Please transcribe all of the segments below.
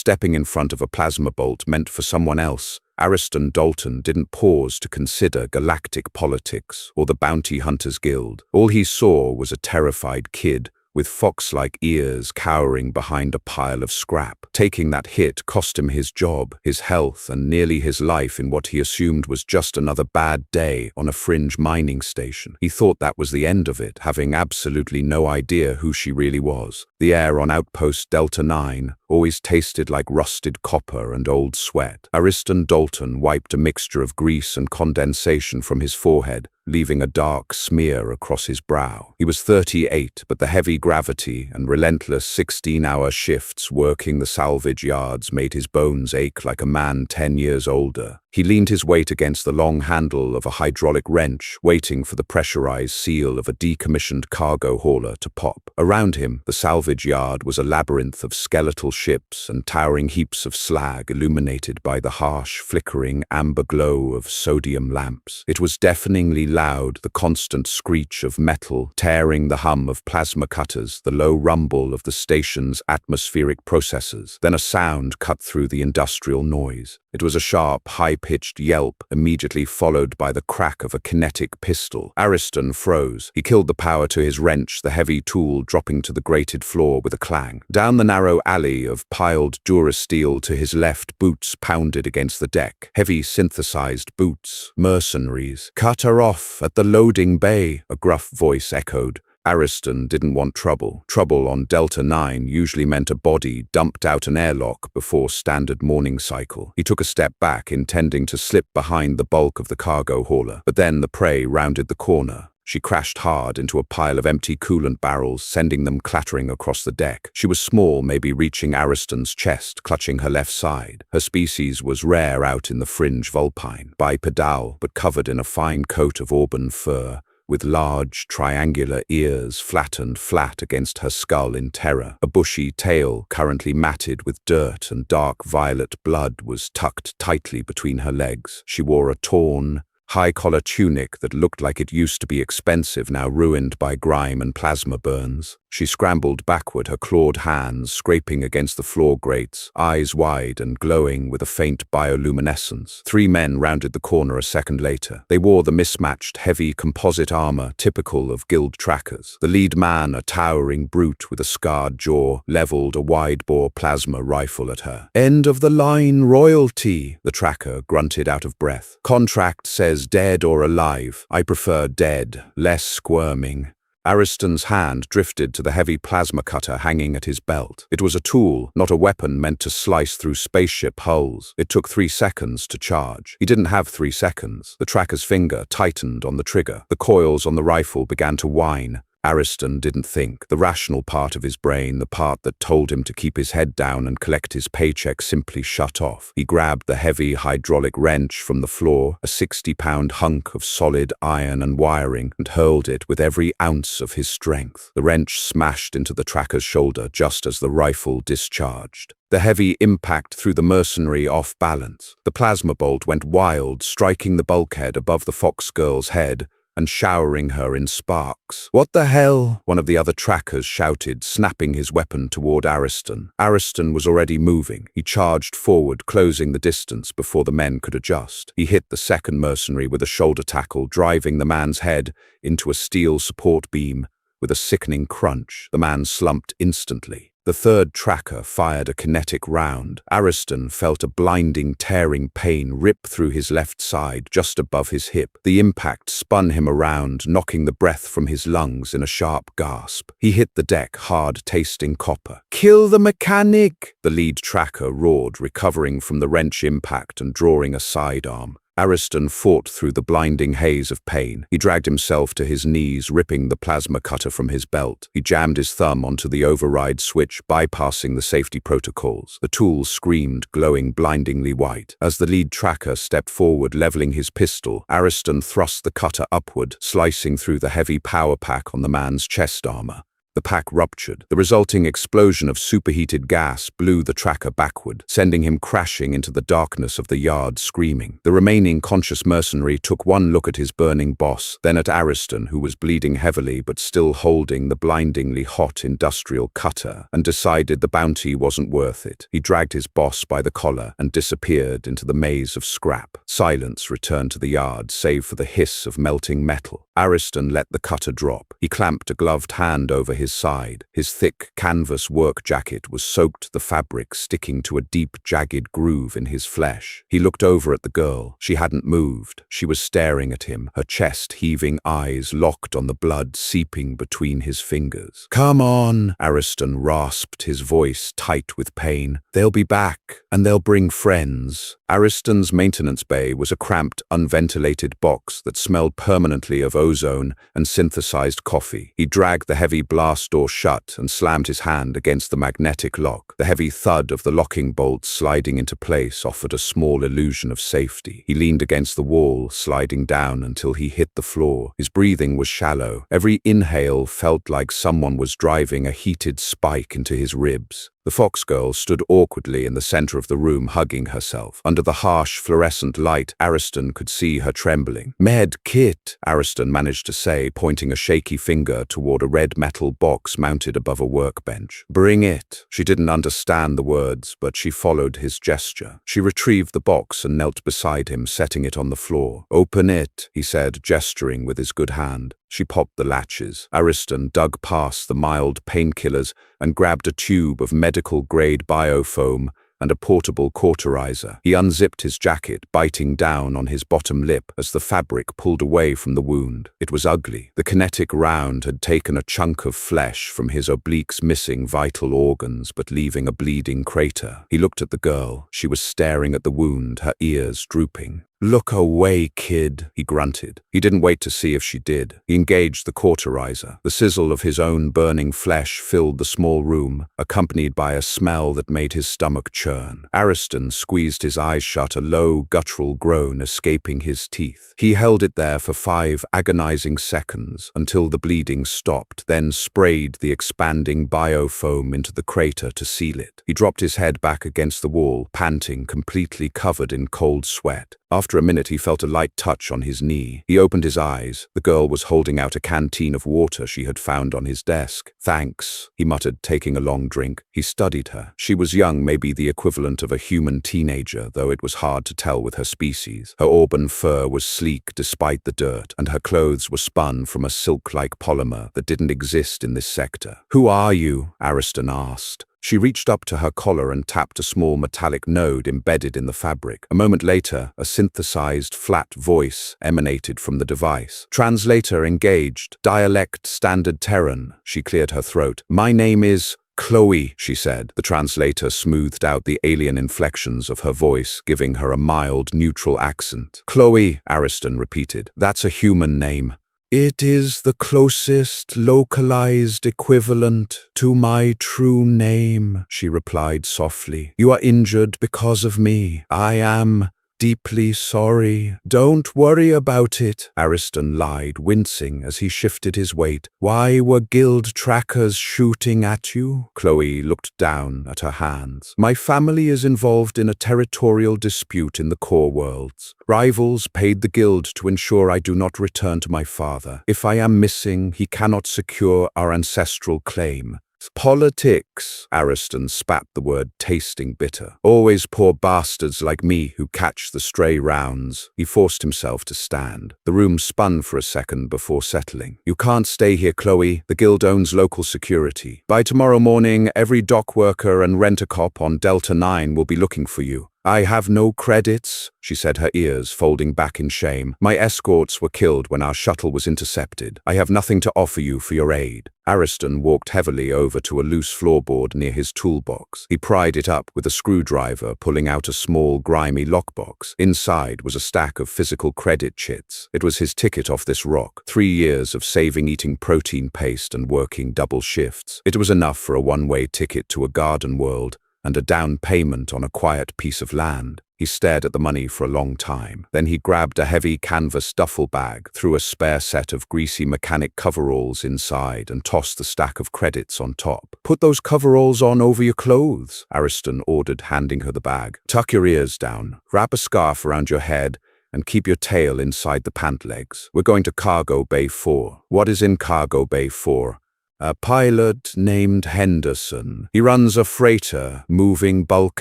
Stepping in front of a plasma bolt meant for someone else, Ariston Dalton didn't pause to consider galactic politics or the Bounty Hunters Guild. All he saw was a terrified kid with fox-like ears cowering behind a pile of scrap. Taking that hit cost him his job, his health, and nearly his life in what he assumed was just another bad day on a fringe mining station. He thought that was the end of it, having absolutely no idea who she really was. The air on Outpost Delta 9 always tasted like rusted copper and old sweat. Ariston Dalton wiped a mixture of grease and condensation from his forehead, leaving a dark smear across his brow. He was 38, but the heavy gravity and relentless 16-hour shifts working the salvage yards made his bones ache like a man 10 years older. He leaned his weight against the long handle of a hydraulic wrench, waiting for the pressurized seal of a decommissioned cargo hauler to pop. Around him, the salvage yard was a labyrinth of skeletal ships and towering heaps of slag illuminated by the harsh, flickering amber glow of sodium lamps. It was deafeningly loud, the constant screech of metal tearing, the hum of plasma cutters, the low rumble of the station's atmospheric processors. Then a sound cut through the industrial noise. It was a sharp, high-pitched yelp, immediately followed by the crack of a kinetic pistol. Ariston froze. He killed the power to his wrench, the heavy tool dropping to the grated floor with a clang. Down the narrow alley of piled durasteel to his left, boots pounded against the deck. Heavy synthesized boots. Mercenaries. "Cut her off at the loading bay," a gruff voice echoed. Ariston didn't want trouble. Trouble on Delta 9 usually meant a body dumped out an airlock before standard morning cycle. He took a step back, intending to slip behind the bulk of the cargo hauler. But then the prey rounded the corner. She crashed hard into a pile of empty coolant barrels, sending them clattering across the deck. She was small, maybe reaching Ariston's chest, clutching her left side. Her species was rare out in the fringe vulpine, bipedal, but covered in a fine coat of auburn fur, with large, triangular ears flattened flat against her skull in terror. A bushy tail, currently matted with dirt and dark violet blood, was tucked tightly between her legs. She wore a torn, high-collar tunic that looked like it used to be expensive, now ruined by grime and plasma burns. She scrambled backward, her clawed hands scraping against the floor grates, eyes wide and glowing with a faint bioluminescence. 3 men rounded the corner a second later. They wore the mismatched, heavy composite armor typical of guild trackers. The lead man, a towering brute with a scarred jaw, leveled a wide-bore plasma rifle at her. "End of the line royalty," the tracker grunted out of breath. "Contract says dead or alive. I prefer dead, less squirming." Ariston's hand drifted to the heavy plasma cutter hanging at his belt. It was a tool, not a weapon meant to slice through spaceship hulls. It took 3 seconds to charge. He didn't have 3 seconds. The tracker's finger tightened on the trigger. The coils on the rifle began to whine. Ariston didn't think. The rational part of his brain, the part that told him to keep his head down and collect his paycheck, simply shut off. He grabbed the heavy hydraulic wrench from the floor, a 60-pound hunk of solid iron and wiring, and hurled it with every ounce of his strength. The wrench smashed into the tracker's shoulder just as the rifle discharged. The heavy impact threw the mercenary off balance. The plasma bolt went wild, striking the bulkhead above the fox girl's head and showering her in sparks. "What the hell?" one of the other trackers shouted, snapping his weapon toward Ariston. Ariston was already moving. He charged forward, closing the distance before the men could adjust. He hit the second mercenary with a shoulder tackle, driving the man's head into a steel support beam. With a sickening crunch, the man slumped instantly. The third tracker fired a kinetic round. Ariston felt a blinding, tearing pain rip through his left side, just above his hip. The impact spun him around, knocking the breath from his lungs in a sharp gasp. He hit the deck, hard-tasting copper. "Kill the mechanic!" the lead tracker roared, recovering from the wrench impact and drawing a sidearm. Ariston fought through the blinding haze of pain. He dragged himself to his knees, ripping the plasma cutter from his belt. He jammed his thumb onto the override switch, bypassing the safety protocols. The tool screamed, glowing blindingly white. As the lead tracker stepped forward, leveling his pistol, Ariston thrust the cutter upward, slicing through the heavy power pack on the man's chest armor. The pack ruptured. The resulting explosion of superheated gas blew the tracker backward, sending him crashing into the darkness of the yard, screaming. The remaining conscious mercenary took one look at his burning boss, then at Ariston, who was bleeding heavily but still holding the blindingly hot industrial cutter, and decided the bounty wasn't worth it. He dragged his boss by the collar and disappeared into the maze of scrap. Silence returned to the yard, save for the hiss of melting metal. Ariston let the cutter drop. He clamped a gloved hand over his side. His thick canvas work jacket was soaked to the fabric, sticking to a deep, jagged groove in his flesh. He looked over at the girl. She hadn't moved. She was staring at him, her chest heaving, eyes locked on the blood seeping between his fingers. "Come on," Ariston rasped, his voice tight with pain. "They'll be back, and they'll bring friends." Ariston's maintenance bay was a cramped, unventilated box that smelled permanently of ozone and synthesized coffee. He dragged the heavy blast door shut and slammed his hand against the magnetic lock. The heavy thud of the locking bolts sliding into place offered a small illusion of safety. He leaned against the wall, sliding down until he hit the floor. His breathing was shallow. Every inhale felt like someone was driving a heated spike into his ribs. The fox girl stood awkwardly in the center of the room, hugging herself. Under the harsh, fluorescent light, Ariston could see her trembling. "Med kit," Ariston managed to say, pointing a shaky finger toward a red metal box mounted above a workbench. "Bring it." She didn't understand the words, but she followed his gesture. She retrieved the box and knelt beside him, setting it on the floor. "Open it," he said, gesturing with his good hand. She popped the latches. Ariston dug past the mild painkillers and grabbed a tube of medical-grade biofoam and a portable cauterizer. He unzipped his jacket, biting down on his bottom lip as the fabric pulled away from the wound. It was ugly. The kinetic round had taken a chunk of flesh from his obliques, missing vital organs but leaving a bleeding crater. He looked at the girl. She was staring at the wound, her ears drooping. "Look away, kid," he grunted. He didn't wait to see if she did. He engaged the cauterizer. The sizzle of his own burning flesh filled the small room, accompanied by a smell that made his stomach churn. Ariston squeezed his eyes shut, a low, guttural groan escaping his teeth. He held it there for 5 agonizing seconds until the bleeding stopped, then sprayed the expanding biofoam into the crater to seal it. He dropped his head back against the wall, panting, completely covered in cold sweat. After a minute, he felt a light touch on his knee. He opened his eyes. The girl was holding out a canteen of water she had found on his desk. "Thanks," he muttered, taking a long drink. He studied her. She was young, maybe the equivalent of a human teenager, though it was hard to tell with her species. Her auburn fur was sleek despite the dirt, and her clothes were spun from a silk-like polymer that didn't exist in this sector. "Who are you?" Ariston asked. She reached up to her collar and tapped a small metallic node embedded in the fabric. A moment later, a synthesized, flat voice emanated from the device. "Translator engaged. Dialect Standard Terran." She cleared her throat. "My name is Chloe," she said. The translator smoothed out the alien inflections of her voice, giving her a mild, neutral accent. "Chloe," Ariston repeated. "That's a human name." "It is the closest localized equivalent to my true name," she replied softly. "You are injured because of me. I am deeply sorry." "Don't worry about it," Ariston lied, wincing as he shifted his weight. "Why were guild trackers shooting at you?" Chloe looked down at her hands. "My family is involved in a territorial dispute in the core worlds. Rivals paid the guild to ensure I do not return to my father. If I am missing, he cannot secure our ancestral claim. Politics," Ariston spat the word, tasting bitter. "Always poor bastards like me who catch the stray rounds." He forced himself to stand. The room spun for a second before settling. "You can't stay here, Chloe. The guild owns local security. By tomorrow morning, every dock worker and rent-a-cop on Delta 9 will be looking for you." "I have no credits," she said, her ears folding back in shame. "My escorts were killed when our shuttle was intercepted. I have nothing to offer you for your aid." Ariston walked heavily over to a loose floorboard near his toolbox. He pried it up with a screwdriver, pulling out a small, grimy lockbox. Inside was a stack of physical credit chits. It was his ticket off this rock. 3 years of saving, eating protein paste, and working double shifts. It was enough for a one-way ticket to a garden world, and a down payment on a quiet piece of land. He stared at the money for a long time. Then he grabbed a heavy canvas duffel bag, threw a spare set of greasy mechanic coveralls inside, and tossed the stack of credits on top. "Put those coveralls on over your clothes," Ariston ordered, handing her the bag. "Tuck your ears down, wrap a scarf around your head, and keep your tail inside the pant legs. We're going to Cargo Bay 4. What is in Cargo Bay 4? A pilot named Henderson. He runs a freighter, moving bulk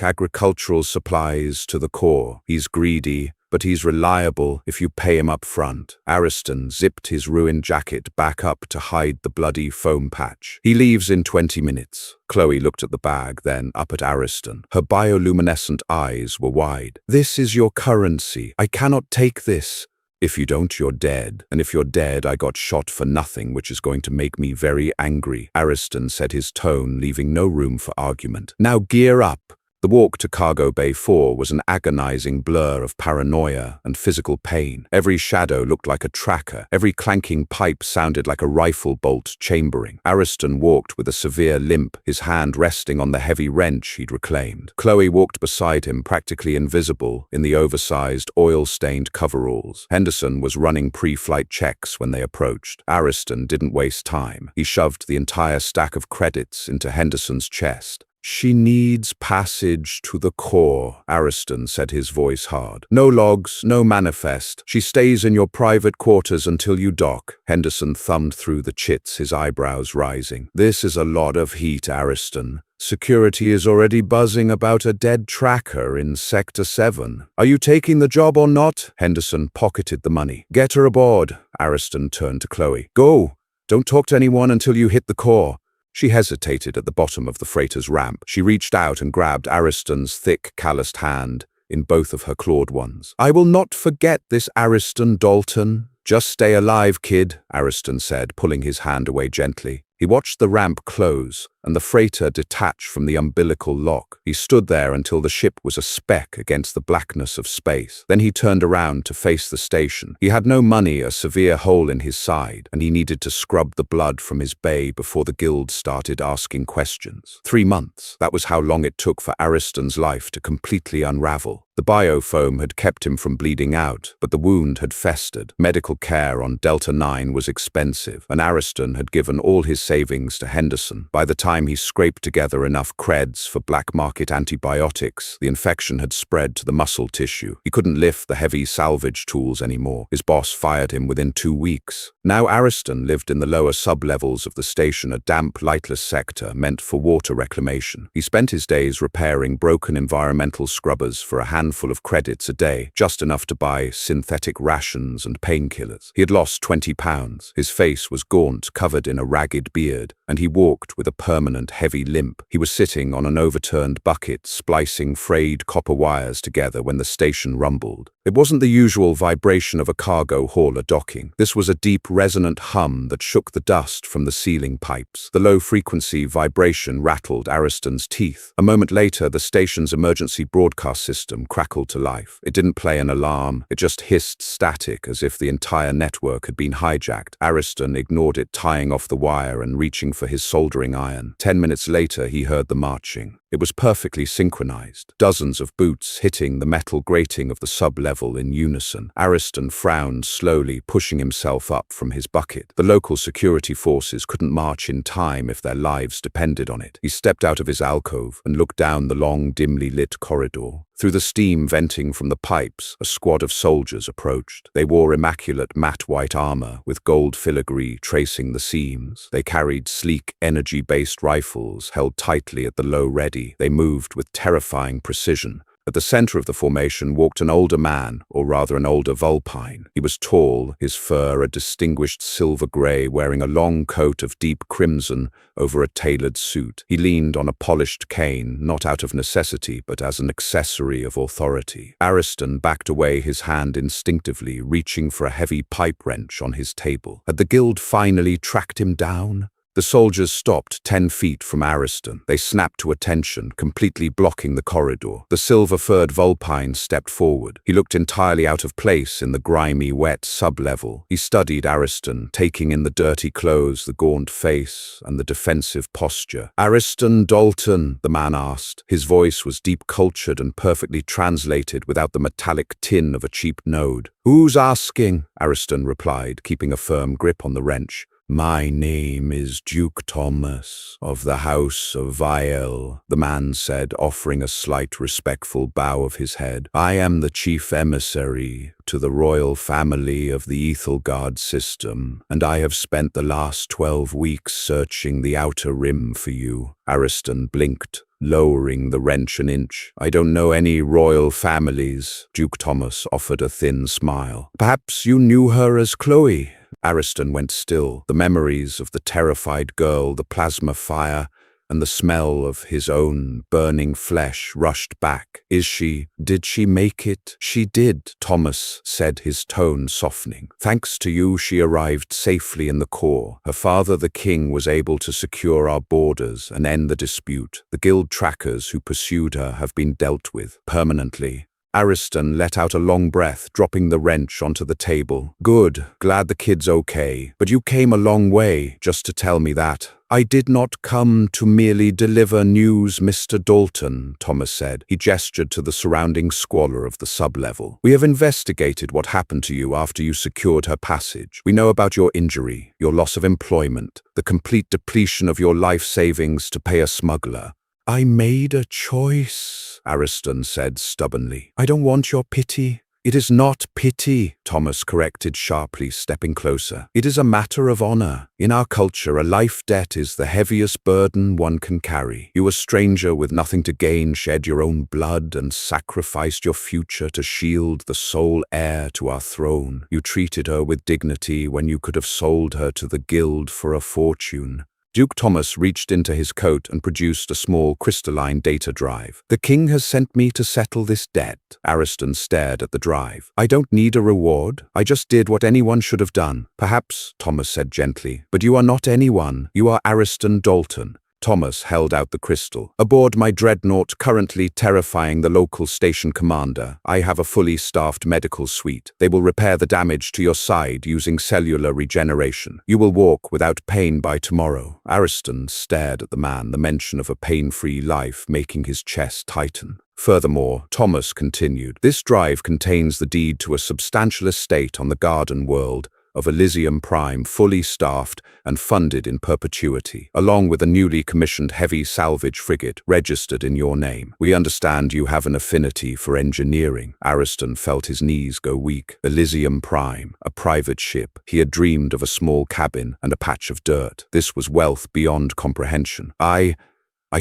agricultural supplies to the core. He's greedy, but he's reliable if you pay him up front." Ariston zipped his ruined jacket back up to hide the bloody foam patch. "He leaves in 20 minutes. Chloe looked at the bag, then up at Ariston. Her bioluminescent eyes were wide. "This is your currency. I cannot take this. If you don't, you're dead. And if you're dead, I got shot for nothing, which is going to make me very angry," Ariston said, his tone leaving no room for argument. "Now gear up." The walk to Cargo Bay 4 was an agonizing blur of paranoia and physical pain. Every shadow looked like a tracker. Every clanking pipe sounded like a rifle bolt chambering. Ariston walked with a severe limp, his hand resting on the heavy wrench he'd reclaimed. Chloe walked beside him, practically invisible, in the oversized, oil-stained coveralls. Henderson was running pre-flight checks when they approached. Ariston didn't waste time. He shoved the entire stack of credits into Henderson's chest. "She needs passage to the core," Ariston said, his voice hard. "No logs, no manifest. She stays in your private quarters until you dock." Henderson thumbed through the chits, his eyebrows rising. "This is a lot of heat, Ariston. Security is already buzzing about a dead tracker in Sector 7. Are you taking the job or not?" Henderson pocketed the money. "Get her aboard." Ariston turned to Chloe. "Go! Don't talk to anyone until you hit the core." She hesitated at the bottom of the freighter's ramp. She reached out and grabbed Ariston's thick, calloused hand in both of her clawed ones. "I will not forget this, Ariston Dalton." "Just stay alive, kid," Ariston said, pulling his hand away gently. He watched the ramp close and the freighter detach from the umbilical lock. He stood there until the ship was a speck against the blackness of space. Then he turned around to face the station. He had no money, a severe hole in his side, and he needed to scrub the blood from his bay before the guild started asking questions. 3 months. That was how long it took for Ariston's life to completely unravel. The biofoam had kept him from bleeding out, but the wound had festered. Medical care on Delta 9 was expensive, and Ariston had given all his savings to Henderson. By the time he scraped together enough creds for black market antibiotics, the infection had spread to the muscle tissue. He couldn't lift the heavy salvage tools anymore. His boss fired him within 2 weeks. Now Ariston lived in the lower sub-levels of the station, a damp, lightless sector meant for water reclamation. He spent his days repairing broken environmental scrubbers for a handful of credits a day, just enough to buy synthetic rations and painkillers. He had lost 20 pounds. His face was gaunt, covered in a ragged beard, and he walked with a permanent heavy limp. He was sitting on an overturned bucket, splicing frayed copper wires together when the station rumbled. It wasn't the usual vibration of a cargo hauler docking. This was a deep, resonant hum that shook the dust from the ceiling pipes. The low-frequency vibration rattled Ariston's teeth. A moment later, the station's emergency broadcast system crackled to life. It didn't play an alarm. It just hissed static as if the entire network had been hijacked. Ariston ignored it, tying off the wire and reaching for his soldering iron. 10 minutes later, he heard the marching. It was perfectly synchronized. Dozens of boots hitting the metal grating of the sub-level in unison. Ariston frowned slowly, pushing himself up from his bucket. The local security forces couldn't march in time if their lives depended on it. He stepped out of his alcove and looked down the long, dimly lit corridor. Through the steam venting from the pipes, a squad of soldiers approached. They wore immaculate matte white armor with gold filigree tracing the seams. They carried sleek, energy-based rifles held tightly at the low ready. They moved with terrifying precision. At the center of the formation walked an older man, or rather an older vulpine. He was tall, his fur a distinguished silver gray, wearing a long coat of deep crimson over a tailored suit. He leaned on a polished cane, not out of necessity, but as an accessory of authority. Ariston backed away, his hand instinctively reaching for a heavy pipe wrench on his table. Had the guild finally tracked him down? The soldiers stopped 10 feet from Ariston. They snapped to attention, completely blocking the corridor. The silver-furred Vulpine stepped forward. He looked entirely out of place in the grimy, wet sub-level. He studied Ariston, taking in the dirty clothes, the gaunt face, and the defensive posture. "Ariston Dalton?" the man asked. His voice was deep-cultured and perfectly translated without the metallic tin of a cheap node. "Who's asking?" Ariston replied, keeping a firm grip on the wrench. "My name is Duke Thomas, of the House of Vial," the man said, offering a slight respectful bow of his head. "I am the chief emissary to the royal family of the Ethelgard system, and I have spent the last 12 weeks searching the outer rim for you." Ariston blinked, lowering the wrench an inch. "I don't know any royal families." Duke Thomas offered a thin smile. "Perhaps you knew her as Chloe?" Ariston went still. The memories of the terrified girl, the plasma fire, and the smell of his own burning flesh rushed back. Did she make it?" "She did," Thomas said, his tone softening. "Thanks to you, she arrived safely in the core. Her father, the king, was able to secure our borders and end the dispute. The guild trackers who pursued her have been dealt with permanently." Ariston let out a long breath, dropping the wrench onto the table. "Good. Glad the kid's okay. But you came a long way just to tell me that." "I did not come to merely deliver news, Mr. Dalton," Thomas said. He gestured to the surrounding squalor of the sub-level. "We have investigated what happened to you after you secured her passage. We know about your injury, your loss of employment, the complete depletion of your life savings to pay a smuggler." "I made a choice," Ariston said stubbornly. "I don't want your pity." "It is not pity," Thomas corrected sharply, stepping closer. "It is a matter of honor. In our culture, a life debt is the heaviest burden one can carry. You, a stranger with nothing to gain, shed your own blood and sacrificed your future to shield the sole heir to our throne. You treated her with dignity when you could have sold her to the guild for a fortune." Duke Thomas reached into his coat and produced a small crystalline data drive. "The king has sent me to settle this debt." Ariston stared at the drive. "I don't need a reward. I just did what anyone should have done." "Perhaps," Thomas said gently, "but you are not anyone. You are Ariston Dalton." Thomas held out the crystal. "Aboard my dreadnought, currently terrifying the local station commander, I have a fully staffed medical suite. They will repair the damage to your side using cellular regeneration. You will walk without pain by tomorrow." Ariston stared at the man, the mention of a pain-free life making his chest tighten. "Furthermore," Thomas continued, "this drive contains the deed to a substantial estate on the Garden World of Elysium Prime, fully staffed and funded in perpetuity, along with a newly commissioned heavy salvage frigate registered in your name. We understand you have an affinity for engineering." Ariston felt his knees go weak. Elysium Prime, a private ship. He had dreamed of a small cabin and a patch of dirt. This was wealth beyond comprehension. I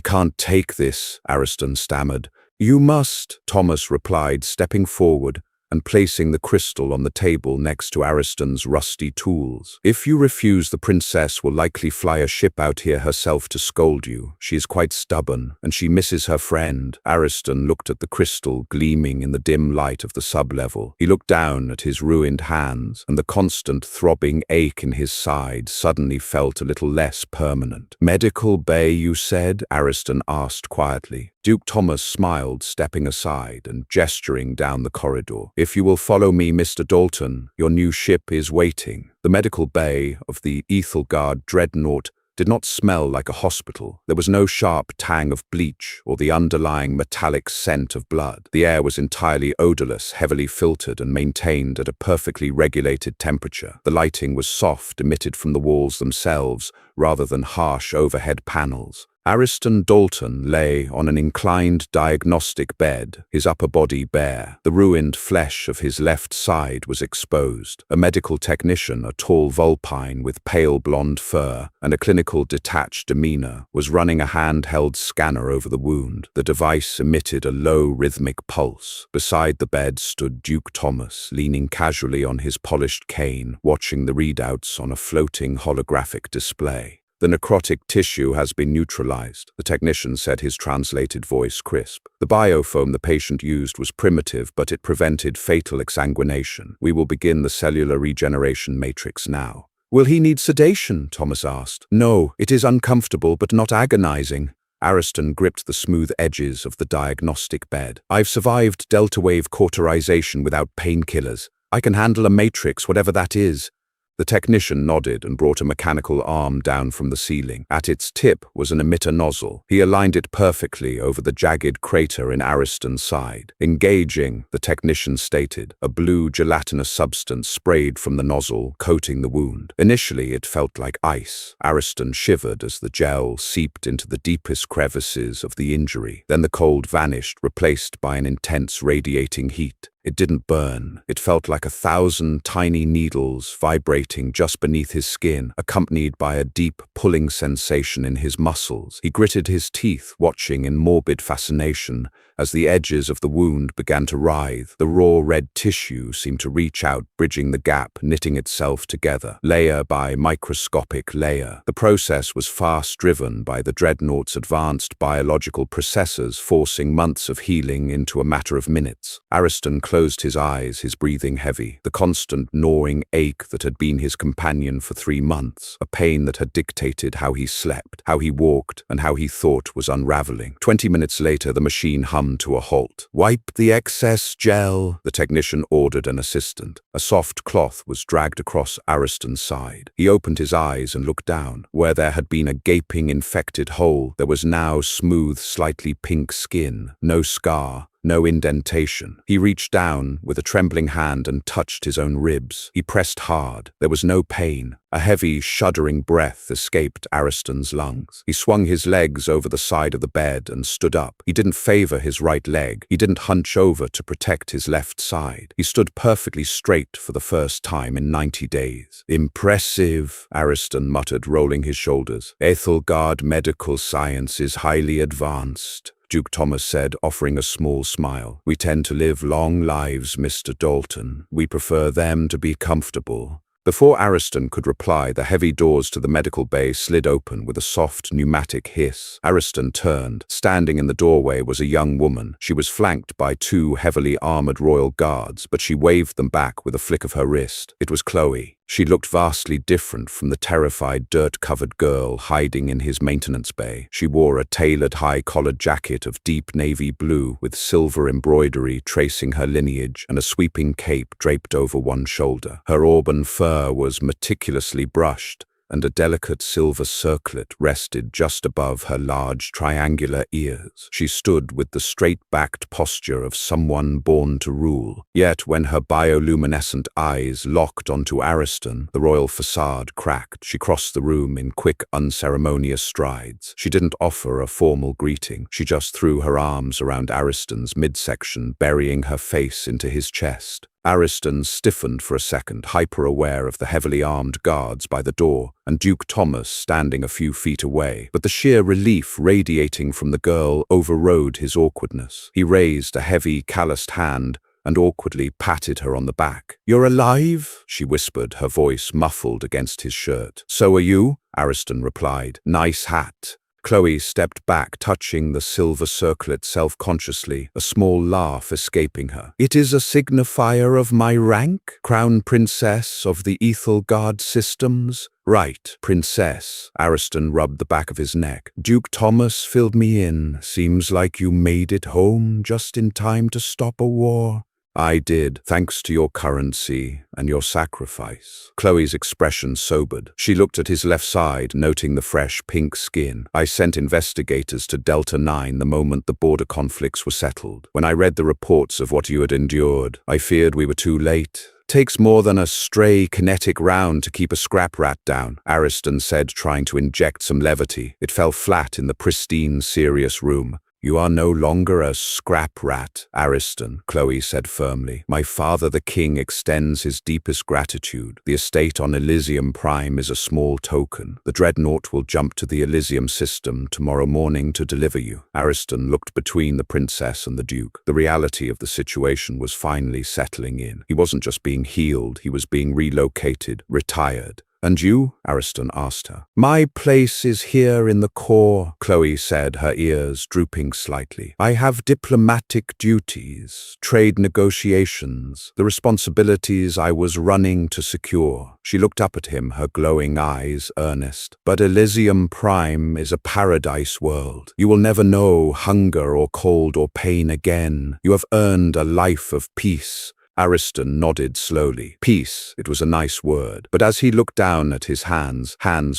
can't take this," Ariston stammered. "You must," Thomas replied, stepping forward and placing the crystal on the table next to Ariston's rusty tools. "If you refuse, the princess will likely fly a ship out here herself to scold you. She is quite stubborn, and she misses her friend." Ariston looked at the crystal gleaming in the dim light of the sub-level. He looked down at his ruined hands, and the constant throbbing ache in his side suddenly felt a little less permanent. "Medical bay, you said?" Ariston asked quietly. Duke Thomas smiled, stepping aside and gesturing down the corridor. "If you will follow me, Mr. Dalton, your new ship is waiting." The medical bay of the Ethelgard dreadnought did not smell like a hospital. There was no sharp tang of bleach or the underlying metallic scent of blood. The air was entirely odorless, heavily filtered and maintained at a perfectly regulated temperature. The lighting was soft, emitted from the walls themselves, rather than harsh overhead panels. Ariston Dalton lay on an inclined diagnostic bed, his upper body bare. The ruined flesh of his left side was exposed. A medical technician, a tall vulpine with pale blonde fur and a clinical detached demeanor, was running a handheld scanner over the wound. The device emitted a low rhythmic pulse. Beside the bed stood Duke Thomas, leaning casually on his polished cane, watching the readouts on a floating holographic display. "The necrotic tissue has been neutralized," the technician said, his translated voice crisp. "The biofoam the patient used was primitive, but it prevented fatal exsanguination. We will begin the cellular regeneration matrix now." Will he need sedation? Thomas asked. No, it is uncomfortable but not agonizing. Ariston gripped the smooth edges of the diagnostic bed. I've survived delta wave cauterization without painkillers. I can handle a matrix, whatever that is. The technician nodded and brought a mechanical arm down from the ceiling. At its tip was an emitter nozzle. He aligned it perfectly over the jagged crater in Ariston's side. Engaging, the technician stated, a blue gelatinous substance sprayed from the nozzle, coating the wound. Initially, it felt like ice. Ariston shivered as the gel seeped into the deepest crevices of the injury. Then the cold vanished, replaced by an intense radiating heat. It didn't burn. It felt like 1,000 tiny needles vibrating just beneath his skin, accompanied by a deep pulling sensation in his muscles. He gritted his teeth, watching in morbid fascination as the edges of the wound began to writhe. The raw red tissue seemed to reach out, bridging the gap, knitting itself together, layer by microscopic layer. The process was fast-driven by the Dreadnought's advanced biological processors, forcing months of healing into a matter of minutes. Ariston closed his eyes, his breathing heavy. The constant gnawing ache that had been his companion for 3 months, a pain that had dictated how he slept, how he walked, and how he thought was unraveling. 20 minutes later, the machine hummed to a halt. Wipe the excess gel, the technician ordered an assistant. A soft cloth was dragged across Ariston's side. He opened his eyes and looked down. Where there had been a gaping infected hole, there was now smooth, slightly pink skin, no scar, no indentation. He reached down with a trembling hand and touched his own ribs. He pressed hard. There was no pain. A heavy, shuddering breath escaped Ariston's lungs. He swung his legs over the side of the bed and stood up. He didn't favor his right leg. He didn't hunch over to protect his left side. He stood perfectly straight for the first time in 90 days. Impressive, Ariston muttered, rolling his shoulders. Ethelgard medical science is highly advanced, Duke Thomas said, offering a small smile. We tend to live long lives, Mr. Dalton. We prefer them to be comfortable. Before Ariston could reply, the heavy doors to the medical bay slid open with a soft pneumatic hiss. Ariston turned. Standing in the doorway was a young woman. She was flanked by 2 heavily armored royal guards, but she waved them back with a flick of her wrist. It was Chloe. She looked vastly different from the terrified, dirt-covered girl hiding in his maintenance bay. She wore a tailored high-collared jacket of deep navy blue with silver embroidery tracing her lineage and a sweeping cape draped over one shoulder. Her auburn fur was meticulously brushed, and a delicate silver circlet rested just above her large triangular ears. She stood with the straight-backed posture of someone born to rule. Yet when her bioluminescent eyes locked onto Ariston, the royal facade cracked. She crossed the room in quick, unceremonious strides. She didn't offer a formal greeting. She just threw her arms around Ariston's midsection, burying her face into his chest. Ariston stiffened for a second, hyper-aware of the heavily armed guards by the door and Duke Thomas standing a few feet away, but the sheer relief radiating from the girl overrode his awkwardness. He raised a heavy, calloused hand and awkwardly patted her on the back. "You're alive?" she whispered, her voice muffled against his shirt. "So are you," Ariston replied. "Nice hat." Chloe stepped back, touching the silver circlet self-consciously, a small laugh escaping her. "It is a signifier of my rank, Crown Princess of the Ethelgard systems." "Right, Princess." Ariston rubbed the back of his neck. "Duke Thomas filled me in. Seems like you made it home just in time to stop a war." "I did, thanks to your currency and your sacrifice." Chloe's expression sobered. She looked at his left side, noting the fresh pink skin. "I sent investigators to Delta 9 the moment the border conflicts were settled. When I read the reports of what you had endured, I feared we were too late." "Takes more than a stray kinetic round to keep a scrap rat down," Ariston said, trying to inject some levity. It fell flat in the pristine, serious room. "You are no longer a scrap rat, Ariston," Chloe said firmly. "My father, the king, extends his deepest gratitude. The estate on Elysium Prime is a small token. The Dreadnought will jump to the Elysium system tomorrow morning to deliver you." Ariston looked between the princess and the duke. The reality of the situation was finally settling in. He wasn't just being healed, he was being relocated, retired. "And you?" Ariston asked her. "My place is here in the core," Chloe said, her ears drooping slightly. "I have diplomatic duties, trade negotiations, the responsibilities I was running to secure." She looked up at him, her glowing eyes earnest. "But Elysium Prime is a paradise world. You will never know hunger or cold or pain again. You have earned a life of peace." Ariston nodded slowly. Peace, it was a nice word, but as he looked down at his hands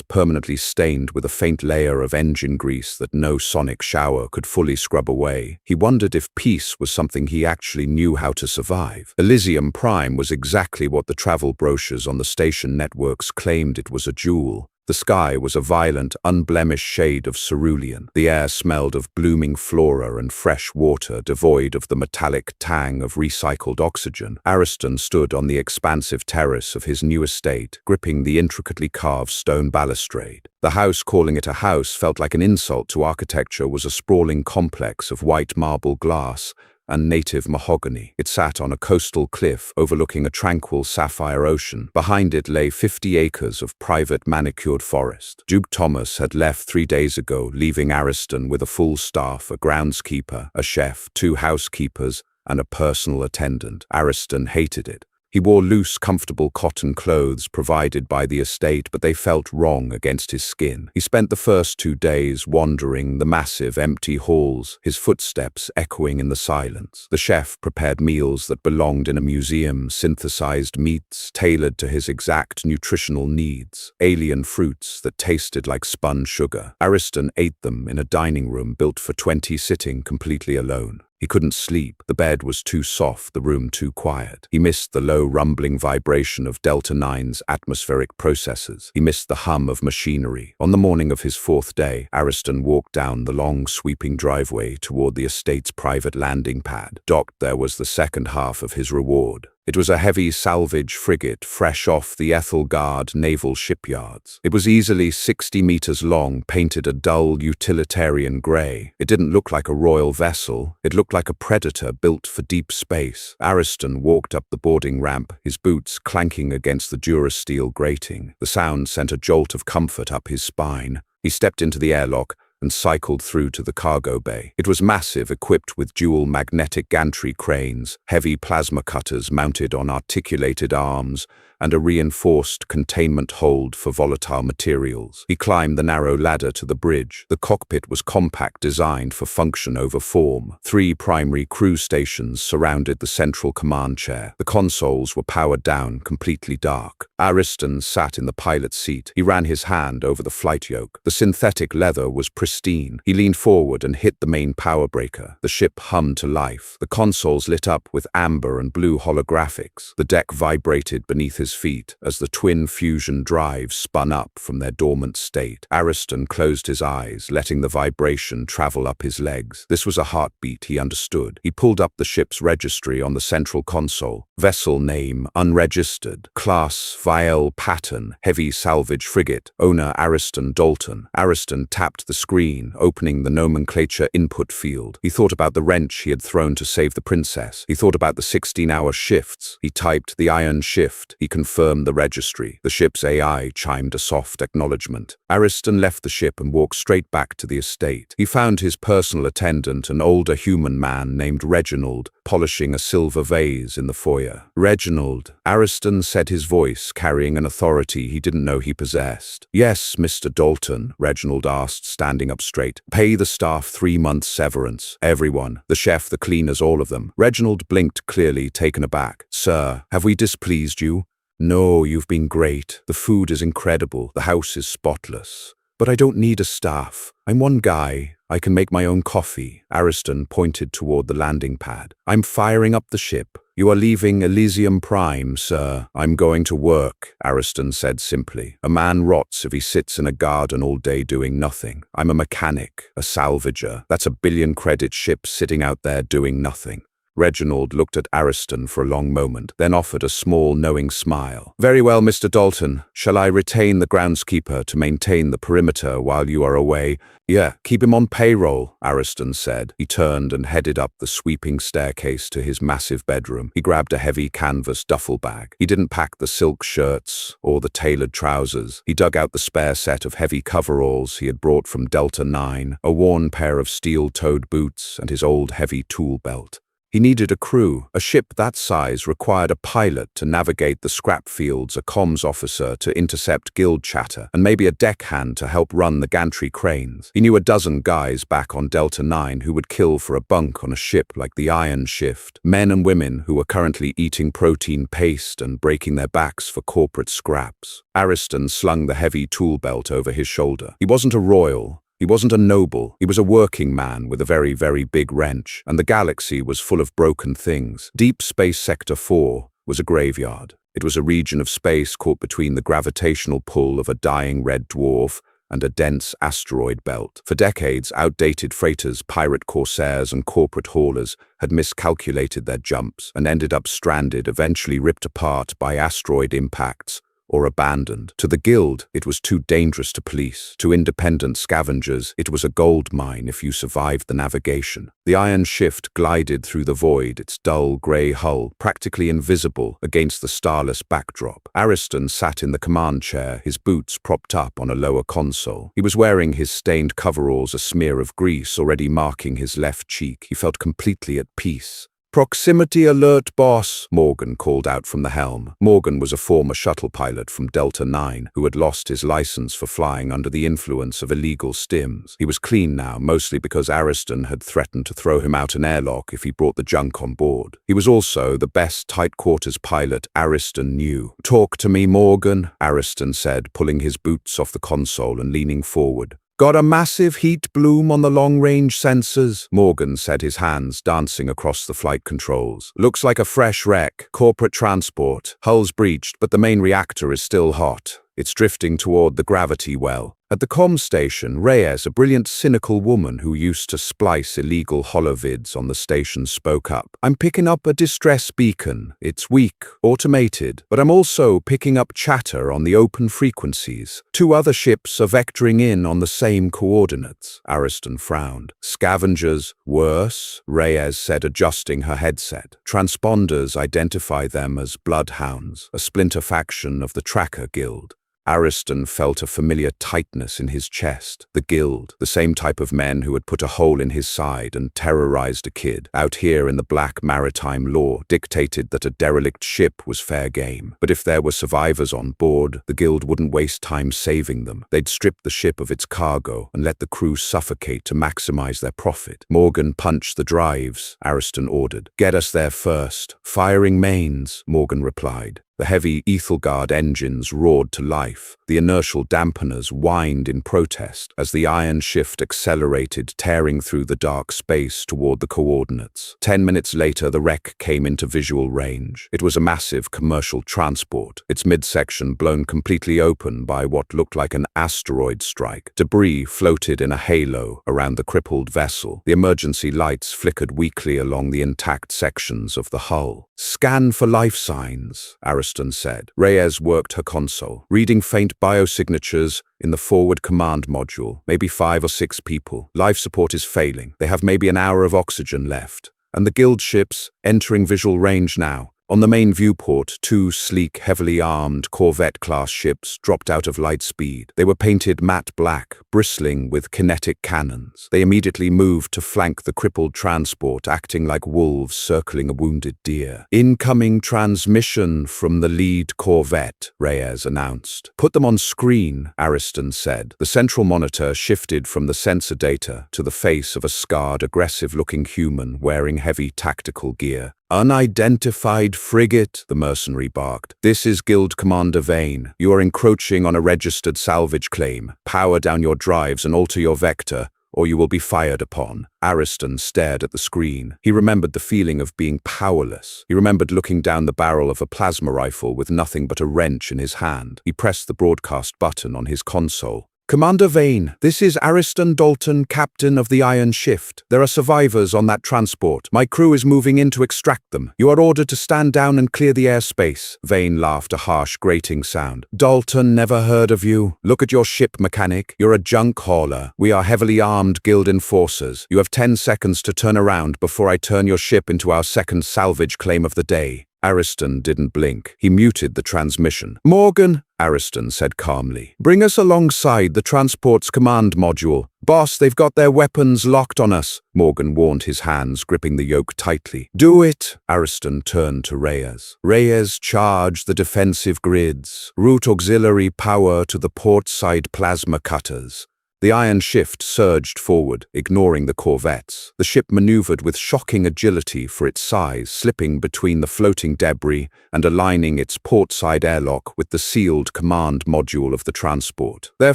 permanently stained with a faint layer of engine grease that no sonic shower could fully scrub away, he wondered if peace was something he actually knew how to survive. Elysium Prime was exactly what the travel brochures on the station networks claimed it was: a jewel. The sky was a violent, unblemished shade of cerulean. The air smelled of blooming flora and fresh water, devoid of the metallic tang of recycled oxygen. Ariston stood on the expansive terrace of his new estate, gripping the intricately carved stone balustrade. The house, calling it a house, felt like an insult to architecture, was a sprawling complex of white marble glass and native mahogany. It sat on a coastal cliff overlooking a tranquil sapphire ocean. Behind it lay 50 acres of private manicured forest. Duke Thomas had left 3 days ago, leaving Ariston with a full staff: a groundskeeper, a chef, 2 housekeepers, and a personal attendant. Ariston hated it. He wore loose, comfortable cotton clothes provided by the estate, but they felt wrong against his skin. He spent the first 2 days wandering the massive, empty halls, his footsteps echoing in the silence. The chef prepared meals that belonged in a museum, synthesized meats tailored to his exact nutritional needs, alien fruits that tasted like spun sugar. Ariston ate them in a dining room built for 20 sitting completely alone. He couldn't sleep. The bed was too soft, the room too quiet. He missed the low rumbling vibration of Delta 9's atmospheric processors. He missed the hum of machinery. On the morning of his 4th day, Ariston walked down the long, sweeping driveway toward the estate's private landing pad. Docked there was the second half of his reward. It was a heavy salvage frigate fresh off the Ethelgard naval shipyards. It was easily 60 meters long, painted a dull utilitarian gray. It didn't look like a royal vessel. It looked like a predator built for deep space. Ariston walked up the boarding ramp, his boots clanking against the durasteel grating. The sound sent a jolt of comfort up his spine. He stepped into the airlock and cycled through to the cargo bay. It was massive, equipped with dual magnetic gantry cranes, heavy plasma cutters mounted on articulated arms, and a reinforced containment hold for volatile materials. He climbed the narrow ladder to the bridge. The cockpit was compact, designed for function over form. 3 primary crew stations surrounded the central command chair. The consoles were powered down, completely dark. Ariston sat in the pilot's seat. He ran his hand over the flight yoke. The synthetic leather was pristine. He leaned forward and hit the main power breaker. The ship hummed to life. The consoles lit up with amber and blue holographics. The deck vibrated beneath his feet as the twin fusion drives spun up from their dormant state. Ariston closed his eyes, letting the vibration travel up his legs. This was a heartbeat, he understood. He pulled up the ship's registry on the central console. Vessel name, unregistered. Class, Vielle Pattern, heavy salvage frigate. Owner, Ariston Dalton. Ariston tapped the screen, opening the nomenclature input field. He thought about the wrench he had thrown to save the princess. He thought about the 16-hour shifts. He typed the iron shift. He confirmed the registry. The ship's AI chimed a soft acknowledgement. Ariston left the ship and walked straight back to the estate. He found his personal attendant, an older human man named Reginald, polishing a silver vase in the foyer. "Reginald," Ariston said, his voice carrying an authority he didn't know he possessed. "Yes, Mr. Dalton," Reginald asked, standing up straight. "Pay the staff 3 months severance. Everyone. The chef, the cleaners, all of them." Reginald blinked, clearly taken aback. "Sir, have we displeased you?" "No, you've been great. The food is incredible. The house is spotless. But I don't need a staff. I'm one guy. I can make my own coffee." Ariston pointed toward the landing pad. "I'm firing up the ship. You are leaving Elysium Prime, sir." "I'm going to work," Ariston said simply. "A man rots if he sits in a garden all day doing nothing. I'm a mechanic, a salvager. That's a 1 billion credit ship sitting out there doing nothing." Reginald looked at Ariston for a long moment, then offered a small, knowing smile. Very well, Mr. Dalton. Shall I retain the groundskeeper to maintain the perimeter while you are away? Yeah, keep him on payroll, Ariston said. He turned and headed up the sweeping staircase to his massive bedroom. He grabbed a heavy canvas duffel bag. He didn't pack the silk shirts or the tailored trousers. He dug out the spare set of heavy coveralls he had brought from Delta 9, a worn pair of steel-toed boots, and his old heavy tool belt. He needed a crew. A ship that size required a pilot to navigate the scrap fields, a comms officer to intercept guild chatter, and maybe a deckhand to help run the gantry cranes. He knew a dozen guys back on Delta 9 who would kill for a bunk on a ship like the Iron Shift, men and women who were currently eating protein paste and breaking their backs for corporate scraps. Ariston slung the heavy tool belt over his shoulder. He wasn't a royal. He wasn't a noble. He was a working man with a very, very big wrench, and the galaxy was full of broken things. Deep Space Sector 4 was a graveyard. It was a region of space caught between the gravitational pull of a dying red dwarf and a dense asteroid belt. For decades, outdated freighters, pirate corsairs, and corporate haulers had miscalculated their jumps and ended up stranded, eventually ripped apart by asteroid impacts or abandoned. To the guild, it was too dangerous to police. To independent scavengers, it was a gold mine if you survived the navigation. The Iron Shift glided through the void, its dull grey hull practically invisible against the starless backdrop. Ariston sat in the command chair, his boots propped up on a lower console. He was wearing his stained coveralls, a smear of grease already marking his left cheek. He felt completely at peace. "Proximity alert, boss," Morgan called out from the helm. Morgan was a former shuttle pilot from Delta 9 who had lost his license for flying under the influence of illegal stims. He was clean now, mostly because Ariston had threatened to throw him out an airlock if he brought the junk on board. He was also the best tight quarters pilot Ariston knew. "Talk to me, Morgan," Ariston said, pulling his boots off the console and leaning forward. "Got a massive heat bloom on the long-range sensors," Morgan said, his hands dancing across the flight controls. "Looks like a fresh wreck. Corporate transport. Hull's breached, but the main reactor is still hot. It's drifting toward the gravity well." At the comm station, Reyes, a brilliant, cynical woman who used to splice illegal holovids on the station, spoke up. "I'm picking up a distress beacon. It's weak, automated, but I'm also picking up chatter on the open frequencies. 2 other ships are vectoring in on the same coordinates." Ariston frowned. "Scavengers, worse," Reyes said, adjusting her headset. "Transponders identify them as bloodhounds, a splinter faction of the Tracker Guild." Ariston felt a familiar tightness in his chest. The guild, the same type of men who had put a hole in his side and terrorized a kid, out here in the black maritime law, dictated that a derelict ship was fair game. But if there were survivors on board, the guild wouldn't waste time saving them. They'd strip the ship of its cargo and let the crew suffocate to maximize their profit. Morgan punched the drives, Ariston ordered. "Get us there first." "Firing mains," Morgan replied. The heavy Ethelgard engines roared to life. The inertial dampeners whined in protest as the Iron Shift accelerated, tearing through the dark space toward the coordinates. 10 minutes later, the wreck came into visual range. It was a massive commercial transport, its midsection blown completely open by what looked like an asteroid strike. Debris floated in a halo around the crippled vessel. The emergency lights flickered weakly along the intact sections of the hull. "Scan for life signs," Ariston said. Reyes worked her console, reading faint biosignatures in the forward command module. "Maybe 5 or 6 people. Life support is failing. They have maybe an hour of oxygen left. And the guild ships entering visual range now." On the main viewport, 2 sleek, heavily armed Corvette-class ships dropped out of light speed. They were painted matte black, bristling with kinetic cannons. They immediately moved to flank the crippled transport, acting like wolves circling a wounded deer. "Incoming transmission from the lead corvette," Reyes announced. "Put them on screen," Ariston said. The central monitor shifted from the sensor data to the face of a scarred, aggressive-looking human wearing heavy tactical gear. "Unidentified frigate," the mercenary barked. "This is Guild Commander Vane. You are encroaching on a registered salvage claim. Power down your drives and alter your vector, or you will be fired upon." Ariston stared at the screen. He remembered the feeling of being powerless. He remembered looking down the barrel of a plasma rifle with nothing but a wrench in his hand. He pressed the broadcast button on his console. Commander Vane, this is Ariston Dalton, captain of the Iron Shift. There are survivors on that transport. My crew is moving in to extract them. You are ordered to stand down and clear the airspace. Vane laughed a harsh, grating sound. Dalton, never heard of you. Look at your ship, mechanic. You're a junk hauler. We are heavily armed guild enforcers. You have 10 seconds to turn around before I turn your ship into our second salvage claim of the day. Ariston didn't blink. He muted the transmission. Morgan, Ariston said calmly, bring us alongside the transport's command module. Boss, they've got their weapons locked on us. Morgan warned, his hands gripping the yoke tightly. Do it, Ariston turned to Reyes. Reyes, charge the defensive grids. Route auxiliary power to the port side plasma cutters. The Iron Shift surged forward, ignoring the corvettes. The ship maneuvered with shocking agility for its size, slipping between the floating debris and aligning its portside airlock with the sealed command module of the transport. They're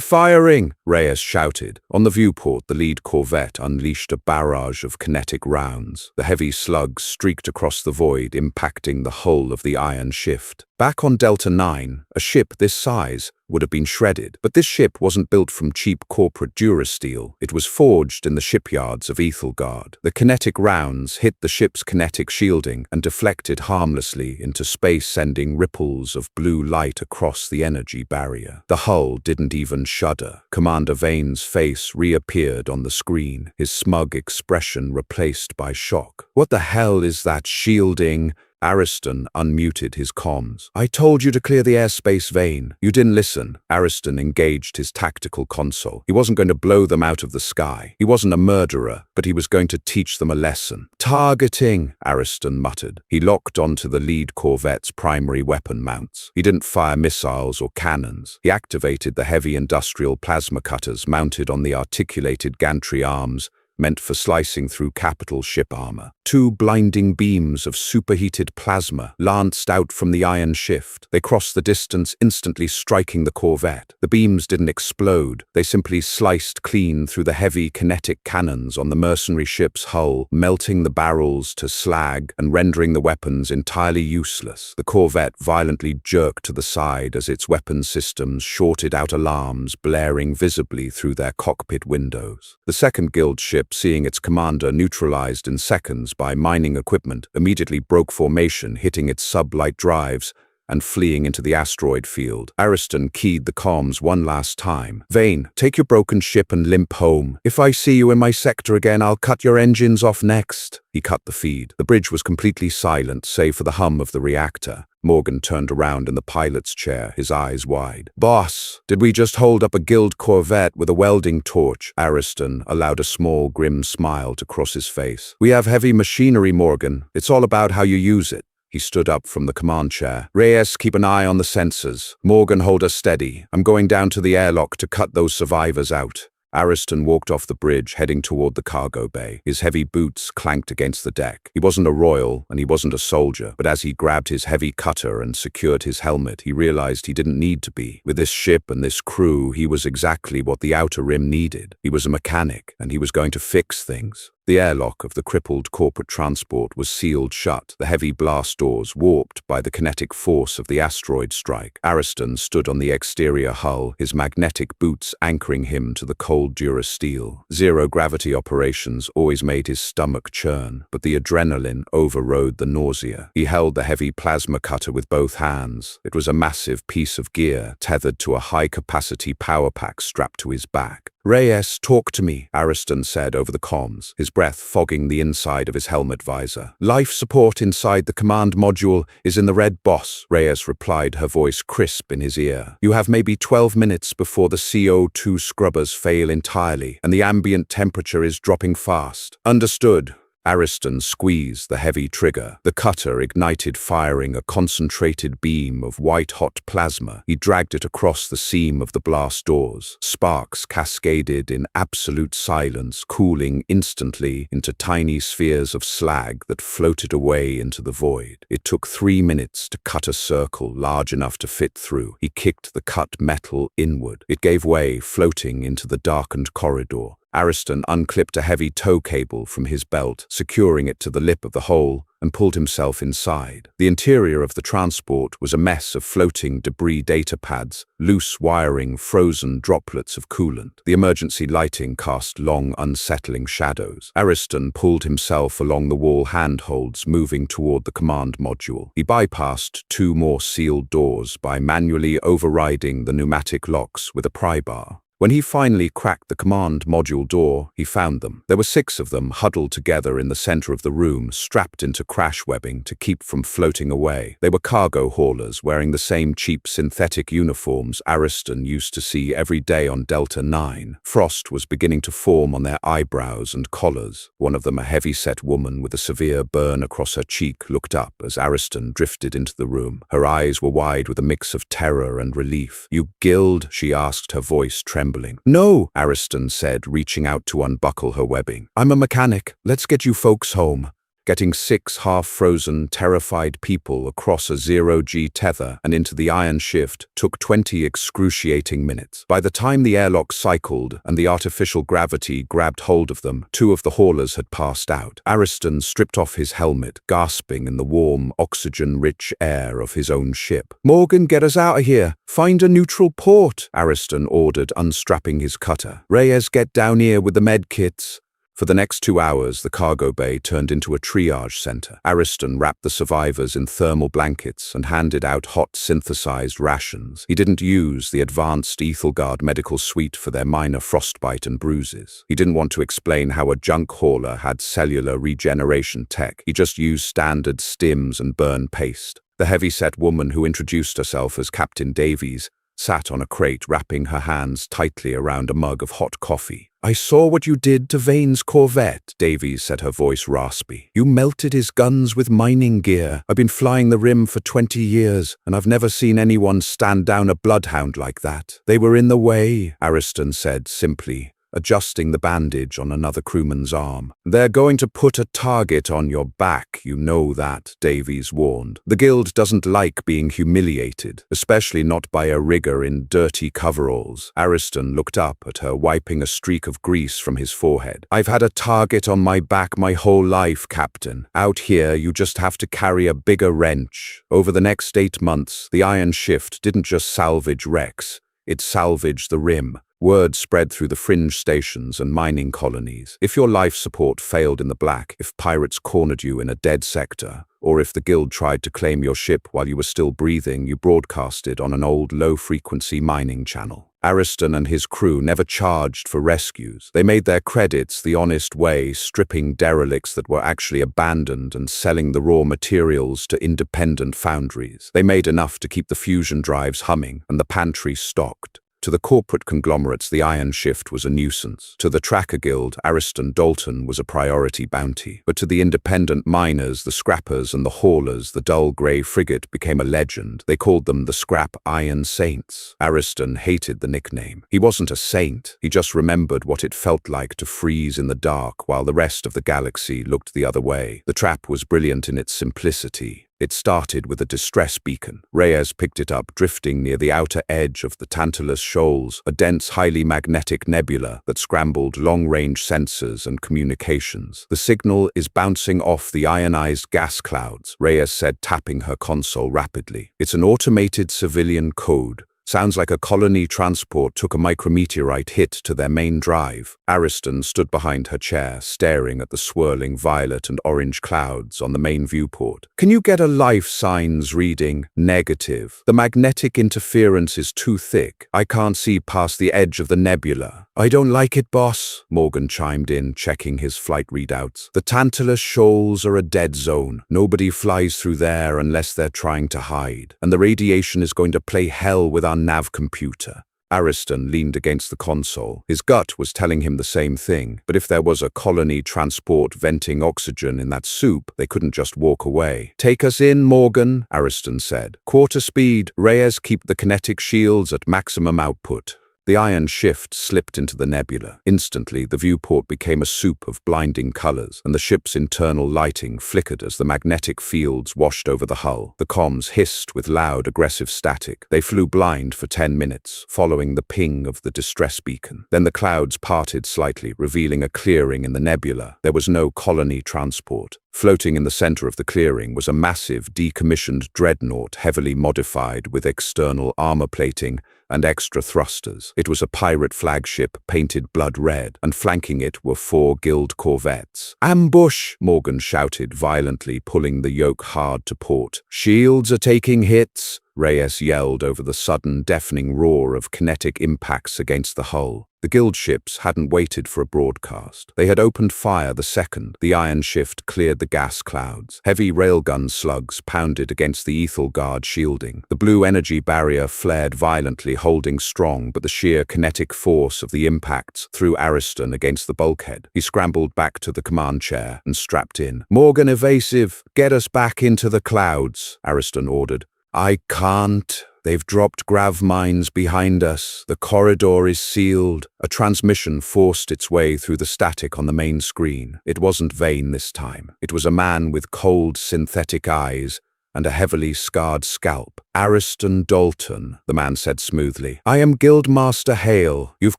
firing, Reyes shouted. On the viewport, the lead corvette unleashed a barrage of kinetic rounds. The heavy slugs streaked across the void, impacting the hull of the Iron Shift. Back on Delta 9, a ship this size would have been shredded, but this ship wasn't built from cheap corporate Durasteel. It was forged in the shipyards of Ethelgard. The kinetic rounds hit the ship's kinetic shielding and deflected harmlessly into space, sending ripples of blue light across the energy barrier. The hull didn't even shudder. Commander Vane's face reappeared on the screen, his smug expression replaced by shock. What the hell is that shielding? Ariston unmuted his comms. I told you to clear the airspace, Vane. You didn't listen. Ariston engaged his tactical console. He wasn't going to blow them out of the sky. He wasn't a murderer, but he was going to teach them a lesson. Targeting, Ariston muttered. He locked onto the lead corvette's primary weapon mounts. He didn't fire missiles or cannons. He activated the heavy industrial plasma cutters mounted on the articulated gantry arms, meant for slicing through capital ship armor. Two blinding beams of superheated plasma lanced out from the Iron Shift. They crossed the distance, instantly striking the corvette. The beams didn't explode. They simply sliced clean through the heavy kinetic cannons on the mercenary ship's hull, melting the barrels to slag and rendering the weapons entirely useless. The corvette violently jerked to the side as its weapon systems shorted out alarms, blaring visibly through their cockpit windows. The second guild ship, seeing its commander neutralized in seconds by mining equipment, immediately broke formation, hitting its sublight drives and fleeing into the asteroid field. Ariston keyed the comms one last time. Vane, take your broken ship and limp home. If I see you in my sector again, I'll cut your engines off next. He cut the feed. The bridge was completely silent, save for the hum of the reactor. Morgan turned around in the pilot's chair, his eyes wide. Boss, did we just hold up a guild corvette with a welding torch? Ariston allowed a small, grim smile to cross his face. We have heavy machinery, Morgan. It's all about how you use it. He stood up from the command chair. Reyes, keep an eye on the sensors. Morgan, hold us steady. I'm going down to the airlock to cut those survivors out. Ariston walked off the bridge, heading toward the cargo bay. His heavy boots clanked against the deck. He wasn't a royal, and he wasn't a soldier, but as he grabbed his heavy cutter and secured his helmet, he realized he didn't need to be. With this ship and this crew, he was exactly what the Outer Rim needed. He was a mechanic, and he was going to fix things. The airlock of the crippled corporate transport was sealed shut, the heavy blast doors warped by the kinetic force of the asteroid strike. Ariston stood on the exterior hull, his magnetic boots anchoring him to the cold Durasteel. Zero-gravity operations always made his stomach churn, but the adrenaline overrode the nausea. He held the heavy plasma cutter with both hands. It was a massive piece of gear, tethered to a high-capacity power pack strapped to his back. Reyes, talk to me, Ariston said over the comms, his breath fogging the inside of his helmet visor. Life support inside the command module is in the red, boss, Reyes replied, her voice crisp in his ear. You have maybe 12 minutes before the CO2 scrubbers fail entirely, and the ambient temperature is dropping fast. Understood. Ariston squeezed the heavy trigger. The cutter ignited, firing a concentrated beam of white-hot plasma. He dragged it across the seam of the blast doors. Sparks cascaded in absolute silence, cooling instantly into tiny spheres of slag that floated away into the void. It took 3 minutes to cut a circle large enough to fit through. He kicked the cut metal inward. It gave way, floating into the darkened corridor. Ariston unclipped a heavy tow cable from his belt, securing it to the lip of the hole, and pulled himself inside. The interior of the transport was a mess of floating debris data pads, loose wiring, frozen droplets of coolant. The emergency lighting cast long, unsettling shadows. Ariston pulled himself along the wall handholds, moving toward the command module. He bypassed two more sealed doors by manually overriding the pneumatic locks with a pry bar. When he finally cracked the command module door, he found them. There were 6 of them huddled together in the center of the room, strapped into crash webbing to keep from floating away. They were cargo haulers wearing the same cheap synthetic uniforms Ariston used to see every day on Delta 9. Frost was beginning to form on their eyebrows and collars. One of them, a heavy-set woman with a severe burn across her cheek, looked up as Ariston drifted into the room. Her eyes were wide with a mix of terror and relief. "You guild?" she asked, her voice trembling. "No," Ariston said, reaching out to unbuckle her webbing. "I'm a mechanic. Let's get you folks home." Getting 6 half-frozen, terrified people across a zero-G tether and into the iron shift took 20 excruciating minutes. By the time the airlock cycled and the artificial gravity grabbed hold of them, 2 of the haulers had passed out. Ariston stripped off his helmet, gasping in the warm, oxygen-rich air of his own ship. "Morgan, get us out of here. Find a neutral port," Ariston ordered, unstrapping his cutter. "Reyes, get down here with the med kits." For the next 2 hours, the cargo bay turned into a triage center. Ariston wrapped the survivors in thermal blankets and handed out hot synthesized rations. He didn't use the advanced Ethelgard medical suite for their minor frostbite and bruises. He didn't want to explain how a junk hauler had cellular regeneration tech. He just used standard stims and burn paste. The heavy-set woman who introduced herself as Captain Davies sat on a crate, wrapping her hands tightly around a mug of hot coffee. "I saw what you did to Vane's Corvette," Davies said, her voice raspy. "You melted his guns with mining gear. I've been flying the Rim for 20 years, and I've never seen anyone stand down a bloodhound like that." "They were in the way," Ariston said simply, adjusting the bandage on another crewman's arm. "They're going to put a target on your back, you know that," Davies warned. "The Guild doesn't like being humiliated, especially not by a rigger in dirty coveralls." Ariston looked up at her, wiping a streak of grease from his forehead. "I've had a target on my back my whole life, Captain. Out here, you just have to carry a bigger wrench." Over the next 8 months, the Iron Shift didn't just salvage wrecks, it salvaged the Rim. Word spread through the fringe stations and mining colonies. If your life support failed in the black, if pirates cornered you in a dead sector, or if the Guild tried to claim your ship while you were still breathing, you broadcasted on an old low-frequency mining channel. Ariston and his crew never charged for rescues. They made their credits the honest way, stripping derelicts that were actually abandoned and selling the raw materials to independent foundries. They made enough to keep the fusion drives humming and the pantry stocked. To the corporate conglomerates, the Iron Shift was a nuisance. To the Tracker Guild, Ariston Dalton was a priority bounty. But to the independent miners, the scrappers and the haulers, the dull grey frigate became a legend. They called them the Scrap Iron Saints. Ariston hated the nickname. He wasn't a saint. He just remembered what it felt like to freeze in the dark while the rest of the galaxy looked the other way. The trap was brilliant in its simplicity. It started with a distress beacon. Reyes picked it up, drifting near the outer edge of the Tantalus Shoals, a dense, highly magnetic nebula that scrambled long-range sensors and communications. "The signal is bouncing off the ionized gas clouds," Reyes said, tapping her console rapidly. "It's an automated civilian code. Sounds like a colony transport took a micrometeorite hit to their main drive." Ariston stood behind her chair, staring at the swirling violet and orange clouds on the main viewport. "Can you get a life signs reading?" "Negative. The magnetic interference is too thick. I can't see past the edge of the nebula." "I don't like it, boss," Morgan chimed in, checking his flight readouts. "The Tantalus Shoals are a dead zone. Nobody flies through there unless they're trying to hide. And the radiation is going to play hell with our nav computer." Ariston leaned against the console. His gut was telling him the same thing, but if there was a colony transport venting oxygen in that soup, they couldn't just walk away. "Take us in, Morgan," Ariston said. "Quarter speed. Reyes, keep the kinetic shields at maximum output." The iron shift slipped into the nebula. Instantly, the viewport became a soup of blinding colors, and the ship's internal lighting flickered as the magnetic fields washed over the hull. The comms hissed with loud, aggressive static. They flew blind for 10 minutes, following the ping of the distress beacon. Then the clouds parted slightly, revealing a clearing in the nebula. There was no colony transport. Floating in the center of the clearing was a massive, decommissioned dreadnought heavily modified with external armor plating and extra thrusters. It was a pirate flagship painted blood red, and flanking it were 4 Guild corvettes. "Ambush!" Morgan shouted violently, pulling the yoke hard to port. "Shields are taking hits!" Reyes yelled over the sudden, deafening roar of kinetic impacts against the hull. The Guild ships hadn't waited for a broadcast. They had opened fire the second the iron shift cleared the gas clouds. Heavy railgun slugs pounded against the Ethel Guard shielding. The blue energy barrier flared violently, holding strong, but the sheer kinetic force of the impacts threw Ariston against the bulkhead. He scrambled back to the command chair and strapped in. "Morgan evasive, get us back into the clouds," Ariston ordered. "I can't. They've dropped grav mines behind us. The corridor is sealed." A transmission forced its way through the static on the main screen. It wasn't Vane this time. It was a man with cold, synthetic eyes and a heavily scarred scalp. "Ariston Dalton," the man said smoothly. "I am Guildmaster Hale. You've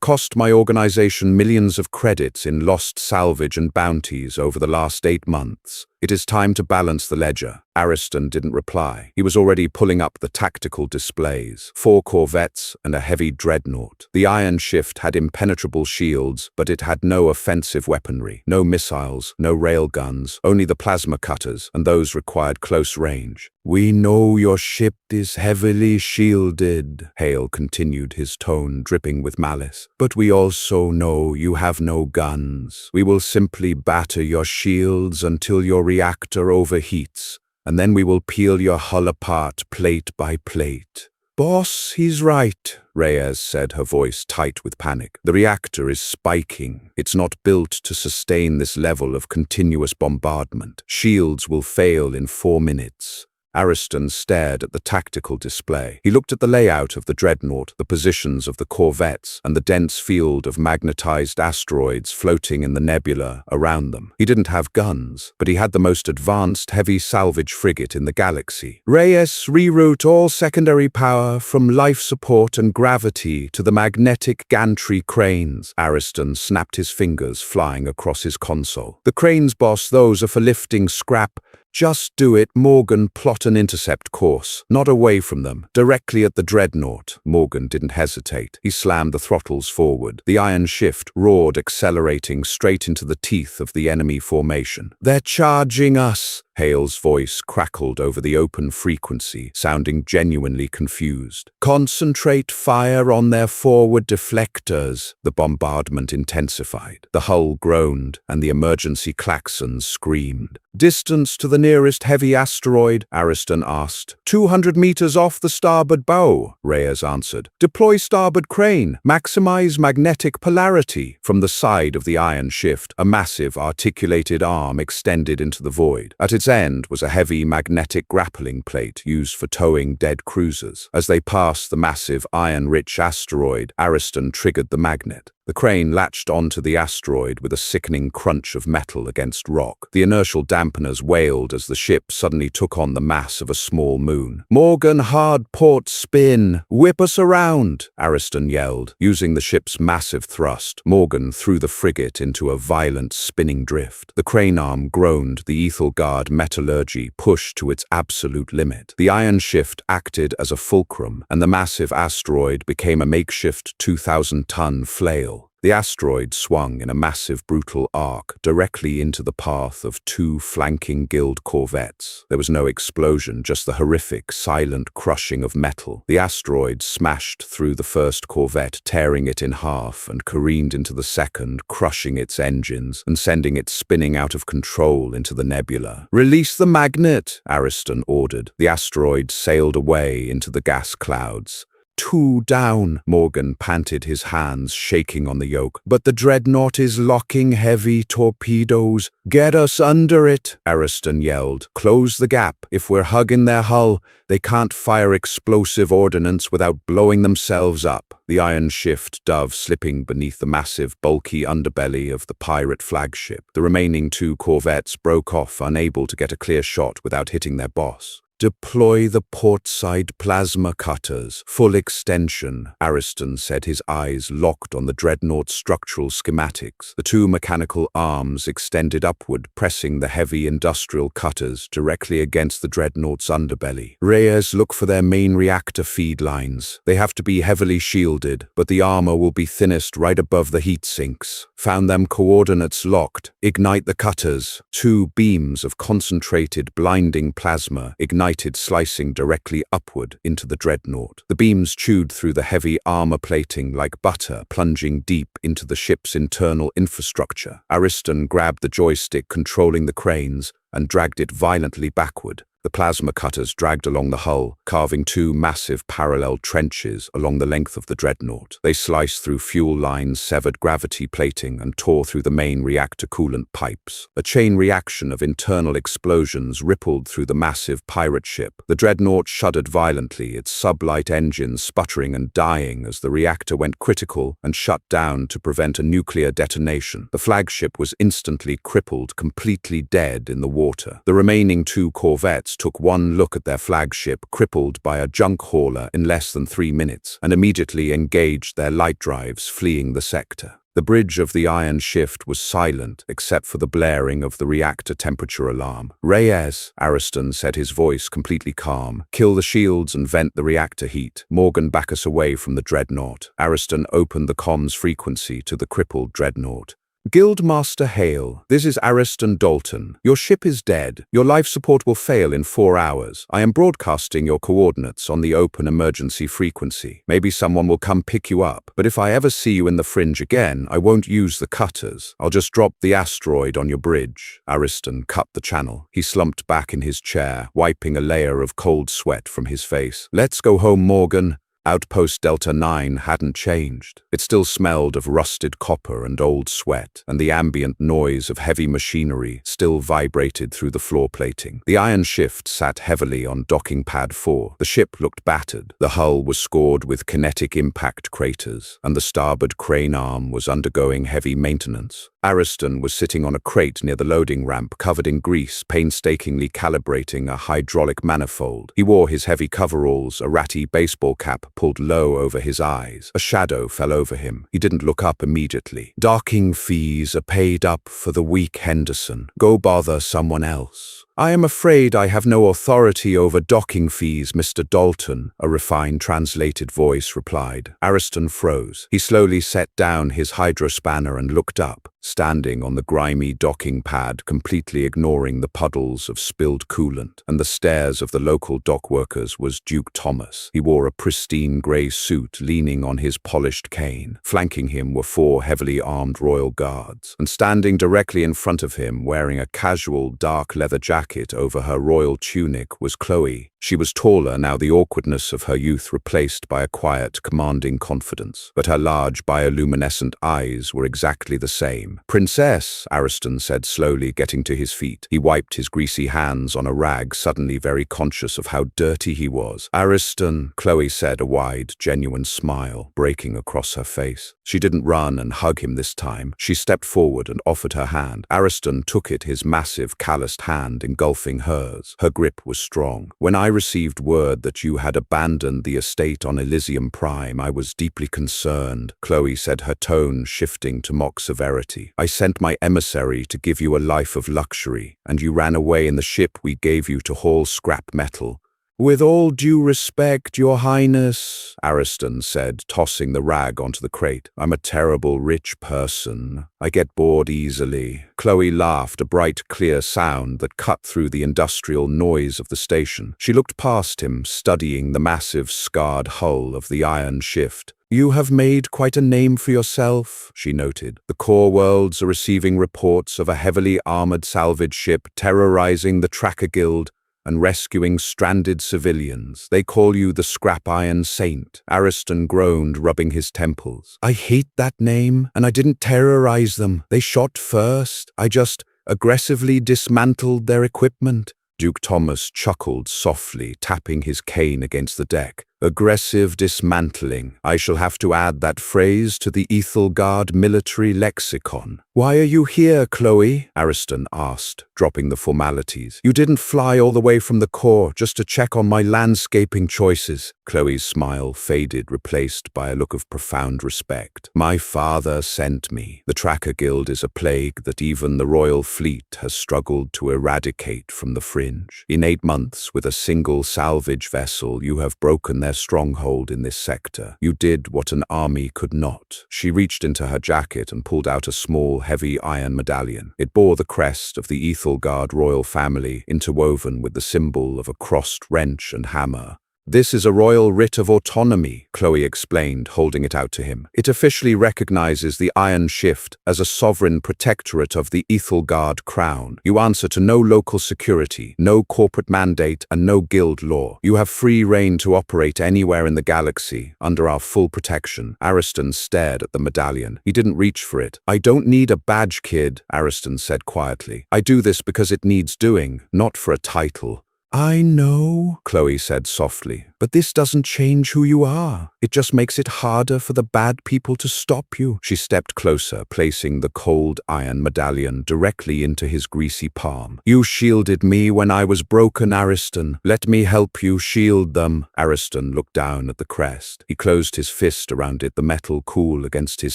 cost my organization millions of credits in lost salvage and bounties over the last 8 months. It is time to balance the ledger." Ariston didn't reply. He was already pulling up the tactical displays. 4 corvettes and a heavy dreadnought. The iron shift had impenetrable shields, but it had no offensive weaponry. No missiles, no railguns, only the plasma cutters, and those required close range. "We know your ship is heavily shielded," Hale continued, his tone dripping with malice. "But we also know you have no guns. We will simply batter your shields until your reactor overheats, and then we will peel your hull apart plate by plate." "Boss, he's right," Reyes said, her voice tight with panic. "The reactor is spiking. It's not built to sustain this level of continuous bombardment. Shields will fail in 4 minutes. Ariston stared at the tactical display. He looked at the layout of the dreadnought, the positions of the corvettes, and the dense field of magnetized asteroids floating in the nebula around them. He didn't have guns, but he had the most advanced heavy salvage frigate in the galaxy. "Reyes, reroute all secondary power from life support and gravity to the magnetic gantry cranes." Ariston snapped his fingers, flying across his console. "The cranes, boss, those are for lifting scrap. Just do it." Morgan, plot an intercept course. Not away from them, directly at the dreadnought. Morgan didn't hesitate. He slammed the throttles forward. The iron shift roared, accelerating straight into the teeth of the enemy formation. "They're charging us." Hale's voice crackled over the open frequency, sounding genuinely confused. "Concentrate fire on their forward deflectors." The bombardment intensified. The hull groaned, and the emergency klaxons screamed. "Distance to the nearest heavy asteroid?" Ariston asked. 200 meters off the starboard bow," Reyes answered. "Deploy starboard crane. Maximize magnetic polarity." From the side of the iron shift, a massive articulated arm extended into the void. At its end was a heavy magnetic grappling plate used for towing dead cruisers. As they passed the massive iron-rich asteroid, Ariston triggered the magnet. The crane latched onto the asteroid with a sickening crunch of metal against rock. The inertial dampeners wailed as the ship suddenly took on the mass of a small moon. "Morgan, hard port spin! Whip us around!" Ariston yelled. Using the ship's massive thrust, Morgan threw the frigate into a violent spinning drift. The crane arm groaned, the Ethel Guard metallurgy pushed to its absolute limit. The iron shift acted as a fulcrum, and the massive asteroid became a makeshift 2,000-ton flail. The asteroid swung in a massive, brutal arc directly into the path of 2 flanking Guild corvettes. There was no explosion, just the horrific, silent crushing of metal. The asteroid smashed through the first corvette, tearing it in half, and careened into the second, crushing its engines and sending it spinning out of control into the nebula. "Release the magnet," Ariston ordered. The asteroid sailed away into the gas clouds. 2 down, Morgan panted, his hands shaking on the yoke. But the dreadnought is locking heavy torpedoes. Get us under it, Ariston yelled. Close the gap. If we're hugging their hull, they can't fire explosive ordnance without blowing themselves up. The iron shift dove slipping beneath the massive, bulky underbelly of the pirate flagship. The remaining 2 corvettes broke off, unable to get a clear shot without hitting their boss. Deploy the portside plasma cutters. Full extension, Ariston said, his eyes locked on the dreadnought's structural schematics. The 2 mechanical arms extended upward, pressing the heavy industrial cutters directly against the dreadnought's underbelly. Reyes, look for their main reactor feed lines. They have to be heavily shielded, but the armor will be thinnest right above the heat sinks. Found them, coordinates locked. Ignite the cutters. 2 beams of concentrated, blinding plasma ignited, slicing directly upward into the dreadnought. The beams chewed through the heavy armor plating like butter, plunging deep into the ship's internal infrastructure. Ariston grabbed the joystick controlling the cranes and dragged it violently backward. The plasma cutters dragged along the hull, carving 2 massive parallel trenches along the length of the dreadnought. They sliced through fuel lines, severed gravity plating, and tore through the main reactor coolant pipes. A chain reaction of internal explosions rippled through the massive pirate ship. The dreadnought shuddered violently, its sublight engines sputtering and dying as the reactor went critical and shut down to prevent a nuclear detonation. The flagship was instantly crippled, completely dead in the water. The remaining 2 corvettes took one look at their flagship, crippled by a junk hauler, in less than 3 minutes, and immediately engaged their light drives, fleeing the sector. The bridge of the iron shift was silent, except for the blaring of the reactor temperature alarm. Reyes, Ariston said, his voice completely calm. Kill the shields and vent the reactor heat. Morgan, back us away from the dreadnought. Ariston opened the comms frequency to the crippled dreadnought. Guildmaster Hale, this is Ariston Dalton. Your ship is dead. Your life support will fail in 4 hours. I am broadcasting your coordinates on the open emergency frequency. Maybe someone will come pick you up, but if I ever see you in the fringe again, I won't use the cutters. I'll just drop the asteroid on your bridge. Ariston cut the channel. He slumped back in his chair, wiping a layer of cold sweat from his face. Let's go home, Morgan. Outpost Delta 9 hadn't changed. It still smelled of rusted copper and old sweat, and the ambient noise of heavy machinery still vibrated through the floor plating. The iron shift sat heavily on docking pad 4. The ship looked battered. The hull was scored with kinetic impact craters, and the starboard crane arm was undergoing heavy maintenance. Ariston was sitting on a crate near the loading ramp, covered in grease, painstakingly calibrating a hydraulic manifold. He wore his heavy coveralls, a ratty baseball cap pulled low over his eyes. A shadow fell over him. He didn't look up immediately. Docking fees are paid up for the week, Henderson. Go bother someone else. I am afraid I have no authority over docking fees, Mr. Dalton, a refined translated voice replied. Ariston froze. He slowly set down his hydrospanner and looked up, standing on the grimy docking pad, completely ignoring the puddles of spilled coolant and the stares of the local dock workers, was Duke Thomas. He wore a pristine grey suit, leaning on his polished cane. Flanking him were 4 heavily armed royal guards, and standing directly in front of him, wearing a casual dark leather jacket over her royal tunic, was Chloe. She was taller now, the awkwardness of her youth replaced by a quiet, commanding confidence. But her large, bioluminescent eyes were exactly the same. Princess, Ariston said slowly, getting to his feet. He wiped his greasy hands on a rag, suddenly very conscious of how dirty he was. Ariston, Chloe said, a wide, genuine smile breaking across her face. She didn't run and hug him this time. She stepped forward and offered her hand. Ariston took it, his massive, calloused hand engulfing hers. Her grip was strong. When I received word that you had abandoned the estate on Elysium Prime, I was deeply concerned, Chloe said, her tone shifting to mock severity. I sent my emissary to give you a life of luxury, and you ran away in the ship we gave you to haul scrap metal. With all due respect, Your Highness, Ariston said, tossing the rag onto the crate. I'm a terrible rich person. I get bored easily. Chloe laughed, a bright, clear sound that cut through the industrial noise of the station. She looked past him, studying the massive, scarred hull of the iron shift. You have made quite a name for yourself, she noted. The core worlds are receiving reports of a heavily armored salvage ship terrorizing the Tracker Guild, and rescuing stranded civilians. They call you the Scrap Iron Saint. Ariston groaned, rubbing his temples. I hate that name, and I didn't terrorize them. They shot first. I just aggressively dismantled their equipment. Duke Thomas chuckled softly, tapping his cane against the deck. Aggressive dismantling. I shall have to add that phrase to the Ethelgard military lexicon. Why are you here, Chloe? Ariston asked, dropping the formalities. You didn't fly all the way from the core just to check on my landscaping choices. Chloe's smile faded, replaced by a look of profound respect. My father sent me. The Tracker Guild is a plague that even the royal fleet has struggled to eradicate from the fringe. In 8 months, with a single salvage vessel, you have broken their stronghold in this sector. You did what an army could not. She reached into her jacket and pulled out a small, heavy iron medallion. It bore the crest of the Ethelgard royal family, interwoven with the symbol of a crossed wrench and hammer. This is a royal writ of autonomy, Chloe explained, holding it out to him. It officially recognizes the Iron Shift as a sovereign protectorate of the Ethelgard crown. You answer to no local security, no corporate mandate, and no guild law. You have free reign to operate anywhere in the galaxy, under our full protection. Ariston stared at the medallion. He didn't reach for it. I don't need a badge, kid, Ariston said quietly. I do this because it needs doing, not for a title. I know, Chloe said softly, but this doesn't change who you are. It just makes it harder for the bad people to stop you. She stepped closer, placing the cold iron medallion directly into his greasy palm. You shielded me when I was broken, Ariston. Let me help you shield them. Ariston looked down at the crest. He closed his fist around it, the metal cool against his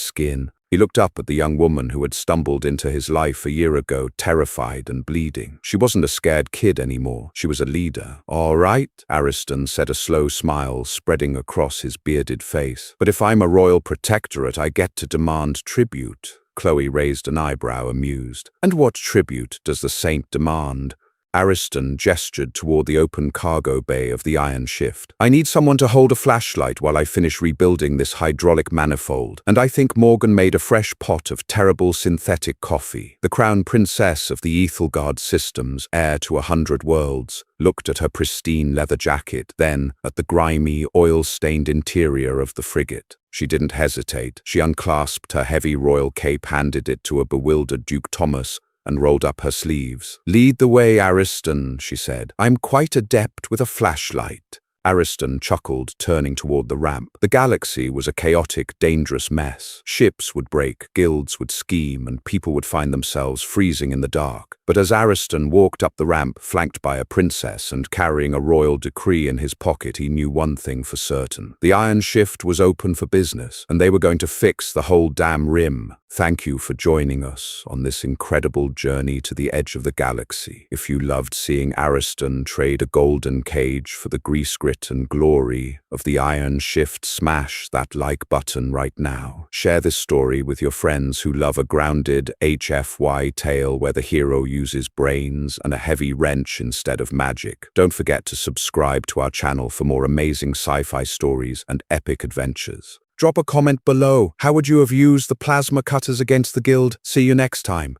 skin. He looked up at the young woman who had stumbled into his life a year ago, terrified and bleeding. She wasn't a scared kid anymore. She was a leader. All right, Ariston said, a slow smile spreading across his bearded face. But if I'm a royal protectorate, I get to demand tribute. Chloe raised an eyebrow, amused. And what tribute does the saint demand? Ariston gestured toward the open cargo bay of the Iron Shift. I need someone to hold a flashlight while I finish rebuilding this hydraulic manifold, and I think Morgan made a fresh pot of terrible synthetic coffee. The crown princess of the Ethelgard systems, heir to 100 worlds, looked at her pristine leather jacket, then at the grimy, oil-stained interior of the frigate. She didn't hesitate. She unclasped her heavy royal cape, handed it to a bewildered Duke Thomas, and rolled up her sleeves. Lead the way, Ariston, she said. I'm quite adept with a flashlight. Ariston chuckled, turning toward the ramp. The galaxy was a chaotic, dangerous mess. Ships would break, guilds would scheme, and people would find themselves freezing in the dark. But as Ariston walked up the ramp, flanked by a princess and carrying a royal decree in his pocket, he knew one thing for certain. The Iron Shift was open for business, and they were going to fix the whole damn rim. Thank you for joining us on this incredible journey to the edge of the galaxy. If you loved seeing Ariston trade a golden cage for the grease grit and glory of the Iron Shift, smash that like button right now. Share this story with your friends who love a grounded HFY tale where the hero uses brains and a heavy wrench instead of magic. Don't forget to subscribe to our channel for more amazing sci-fi stories and epic adventures. Drop a comment below. How would you have used the plasma cutters against the guild? See you next time.